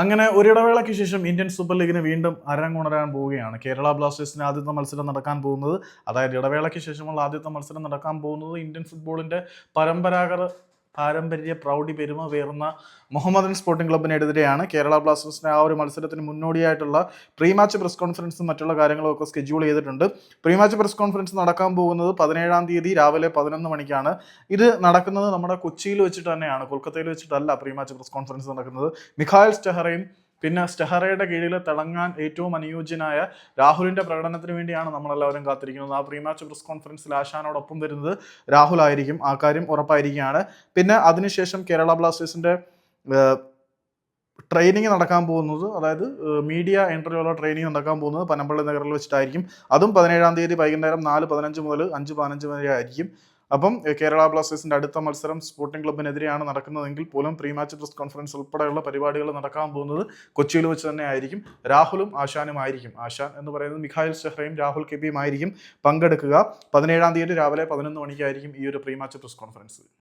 അങ്ങനെ ഒരിടവേളയ്ക്ക് ശേഷം ഇന്ത്യൻ സൂപ്പർ ലീഗിന് വീണ്ടും അരങ്ങുണരാൻ പോവുകയാണ്. കേരള ബ്ലാസ്റ്റേഴ്സിന് ആദ്യത്തെ മത്സരം നടക്കാൻ പോകുന്നത്, അതായത് ഇടവേളയ്ക്ക് ശേഷമുള്ള ആദ്യത്തെ മത്സരം നടക്കാൻ പോകുന്നത് ഇന്ത്യൻ ഫുട്ബോളിന്റെ പാരമ്പര്യ പ്രൗഢി പെരുമ പേറുന്ന മുഹമ്മദൻ സ്പോർട്ടിംഗ് ക്ലബിനെതിരെയാണ്. കേരള ബ്ലാസ്റ്റേഴ്സിന്റെ ആ ഒരു മത്സരത്തിന് മുന്നോടിയായിട്ടുള്ള പ്രീ മാച്ച് പ്രസ് കോൺഫറൻസും മറ്റുള്ള കാര്യങ്ങളും ഒക്കെ ഷെഡ്യൂൾ ചെയ്തിട്ടുണ്ട്. പ്രീ മാച്ച് പ്രസ് കോൺഫറൻസ് നടക്കാൻ പോകുന്നത് 17-ാം തീയതി രാവിലെ 11 മണിക്കാണ്. ഇത് നടക്കുന്നത് നമ്മുടെ കൊച്ചിയിൽ വെച്ചിട്ട് തന്നെയാണ്, കൊൽക്കത്തയിൽ വെച്ചിട്ടല്ല പ്രീ മാച്ച് പ്രസ് കോൺഫറൻസ് നടക്കുന്നത്. മിഖായൽ സ്റ്റെഹറയും പിന്നെ സ്റ്റെഹറയുടെ കീഴിൽ തിളങ്ങാൻ ഏറ്റവും അനുയോജ്യനായ രാഹുലിന്റെ പ്രകടനത്തിന് വേണ്ടിയാണ് നമ്മളെല്ലാവരും കാത്തിരിക്കുന്നത്. ആ പ്രീ മാച്ച് പ്രസ് കോൺഫറൻസിൽ ആശാനോടൊപ്പം വരുന്നത് രാഹുൽ ആയിരിക്കും. ആ കാര്യം ഉറപ്പായിരിക്കുകയാണ്. പിന്നെ അതിനുശേഷം കേരള ബ്ലാസ്റ്റേഴ്സിന്റെ ട്രെയിനിങ് നടക്കാൻ പോകുന്നത്, അതായത് മീഡിയ എൻട്രിയുള്ള ട്രെയിനിങ് നടക്കാൻ പോകുന്നത് പനമ്പള്ളി നഗറിൽ വെച്ചിട്ടായിരിക്കും. അതും 17-ാം തീയതി വൈകുന്നേരം 4:15 മുതൽ 5:15 വരെ ആയിരിക്കും. അപ്പം കേരള ബ്ലാസ്റ്റേഴ്സിന്റെ അടുത്ത മത്സരം സ്പോർട്ടിംഗ് ക്ലബിനെതിരെയാണ് നടക്കുന്നതെങ്കിൽ പോലും പ്രീ മാച്ച് പ്രസ് കോൺഫറൻസ് ഉൾപ്പെടെയുള്ള പരിപാടികൾ നടക്കാൻ പോകുന്നത് കൊച്ചിയിൽ വെച്ച് തന്നെ ആയിരിക്കും. രാഹുലും ആശാനും ആയിരിക്കും. ആശാൻ എന്ന് പറയുന്നത് മിഖായൽ സ്റ്റെഹറയും രാഹുൽ കെപിയും ആയിരിക്കും പങ്കെടുക്കുക. 17-ാം തീയതി രാവിലെ 11 മണിക്കായിരിക്കും ഈ ഒരു പ്രീ മാച്ച് പ്രസ് കോൺഫറൻസ്.